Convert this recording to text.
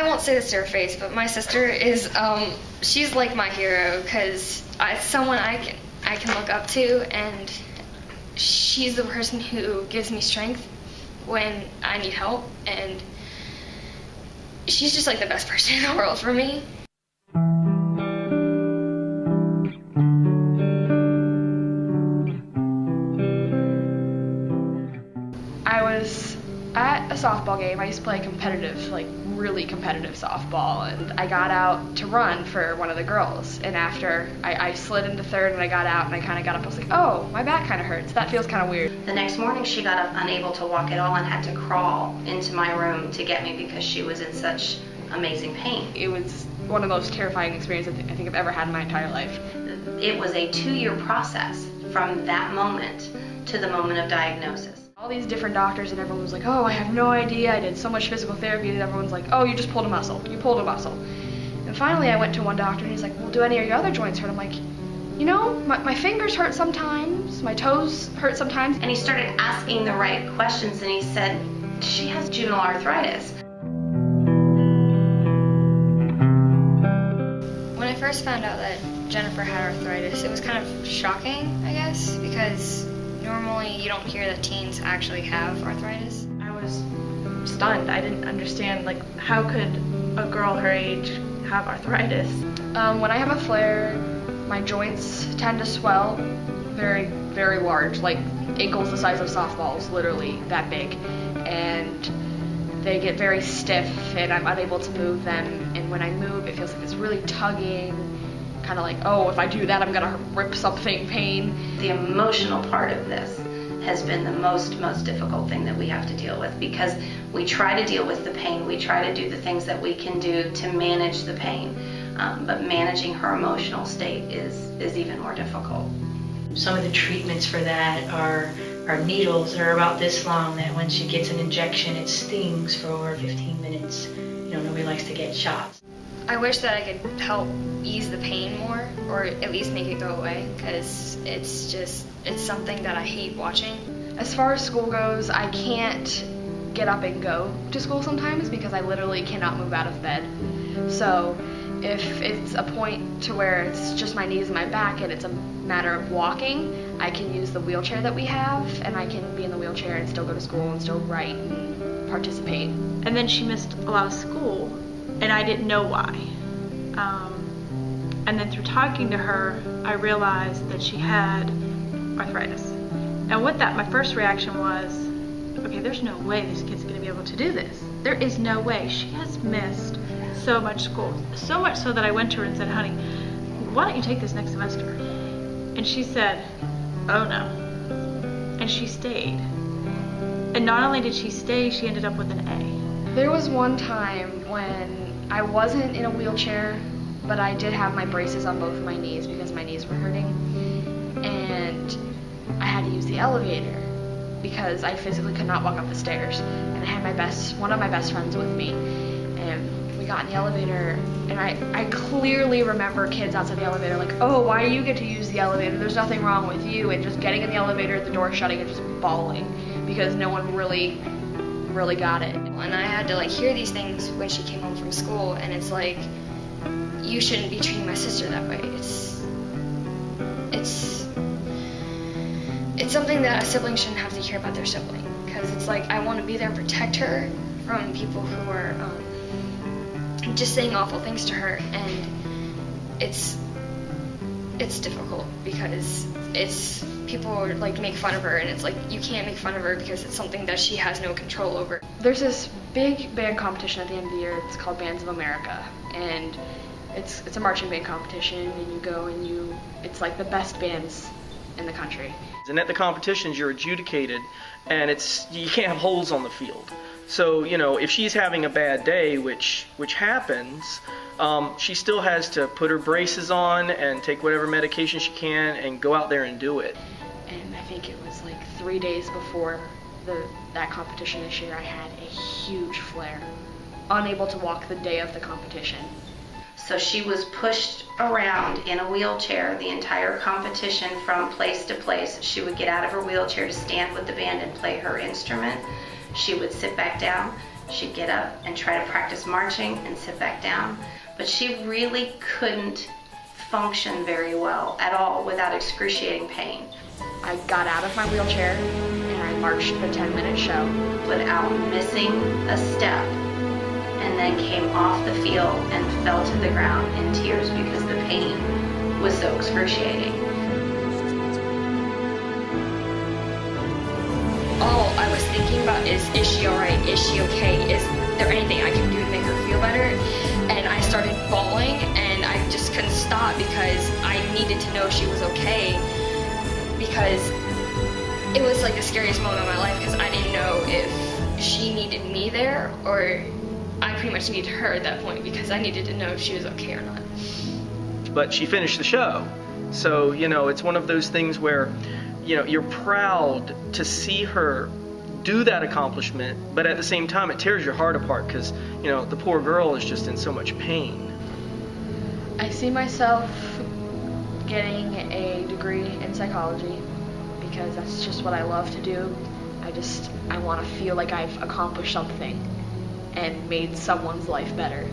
I won't say this to her face, but my sister is, she's like my hero, because it's someone I can look up to, and she's the person who gives me strength when I need help, and she's just like the best person in the world for me. I was at a softball game. I used to play competitive, like really competitive softball, and I got out to run for one of the girls, and after I slid into third and I got out and I kind of got up, I was like, oh, my back kind of hurts. That feels kind of weird. The next morning she got up unable to walk at all and had to crawl into my room to get me because she was in such amazing pain. It was one of the most terrifying experiences I think I've ever had in my entire life. It was a 2-year process from that moment to the moment of diagnosis. All these different doctors and everyone was like, oh, I have no idea, I did so much physical therapy, and everyone's like, oh, you just pulled a muscle, you pulled a muscle. And finally I went to one doctor and he's like, well, do any of your other joints hurt? I'm like, you know, my fingers hurt sometimes, my toes hurt sometimes. And he started asking the right questions and he said, she has juvenile arthritis. When I first found out that Jennifer had arthritis, it was kind of shocking, I guess, because normally you don't hear that teens actually have arthritis. I was stunned. I didn't understand, like, how could a girl her age have arthritis? When I have a flare, my joints tend to swell very, very large, like ankles the size of softballs, literally that big. And they get very stiff and I'm unable to move them. And when I move, it feels like this really tugging, kind of like, oh, if I do that, I'm gonna rip something pain. The emotional part of this has been the most difficult thing that we have to deal with, because we try to deal with the pain, we try to do the things that we can do to manage the pain, but managing her emotional state is even more difficult. Some of the treatments for that are needles that are about this long, that when she gets an injection it stings for over 15 minutes. You know, nobody likes to get shots. I wish that I could help ease the pain more, or at least make it go away, because it's something that I hate watching. As far as school goes, I can't get up and go to school sometimes because I literally cannot move out of bed. So if it's a point to where it's just my knees and my back and it's a matter of walking, I can use the wheelchair that we have, and I can be in the wheelchair and still go to school and still write and participate. And then she missed a lot of school, and I didn't know why. And then through talking to her, I realized that she had arthritis. And with that, my first reaction was, okay, there's no way this kid's gonna be able to do this. There is no way. She has missed so much school. So much so that I went to her and said, honey, why don't you take this next semester? And she said, oh no. And she stayed. And not only did she stay, she ended up with an A. There was one time when I wasn't in a wheelchair, but I did have my braces on both of my knees because my knees were hurting, and I had to use the elevator because I physically could not walk up the stairs. And I had one of my best friends with me, and we got in the elevator, and I clearly remember kids outside the elevator like, oh, why do you get to use the elevator? There's nothing wrong with you. And just getting in the elevator, the door shutting, and just bawling because no one really got it. And I had to like hear these things when she came home from school, and it's like, you shouldn't be treating my sister that way. It's something that a sibling shouldn't have to hear about their sibling, because it's like, I want to be there and protect her from people who are just saying awful things to her, and it's difficult because people like make fun of her, and it's like, you can't make fun of her because it's something that she has no control over. There's this big band competition at the end of the year. It's called Bands of America, and it's a marching band competition, and you go and it's like the best bands in the country. And at the competitions you're adjudicated, and you can't have holes on the field. So, you know, if she's having a bad day, which happens, she still has to put her braces on and take whatever medication she can and go out there and do it. And I think it was like 3 days before that competition this year, I had a huge flare, unable to walk the day of the competition. So she was pushed around in a wheelchair the entire competition from place to place. She would get out of her wheelchair to stand with the band and play her instrument. She would sit back down. She'd get up and try to practice marching and sit back down, but she really couldn't function very well at all without excruciating pain. I got out of my wheelchair and I marched the 10-minute show. Without missing a step, and then came off the field and fell to the ground in tears because the pain was so excruciating. All I was thinking about is she alright? Is she okay? Is there anything I can do to make her feel better? And I started bawling, and I just couldn't stop because I needed to know she was okay, because it was like the scariest moment of my life, because I didn't know if she needed me there or I pretty much needed her at that point, because I needed to know if she was okay or not. But she finished the show. So, it's one of those things where, you're proud to see her do that accomplishment, but at the same time it tears your heart apart because, the poor girl is just in so much pain. I see myself getting a degree in psychology because that's just what I love to do. I want to feel like I've accomplished something and made someone's life better.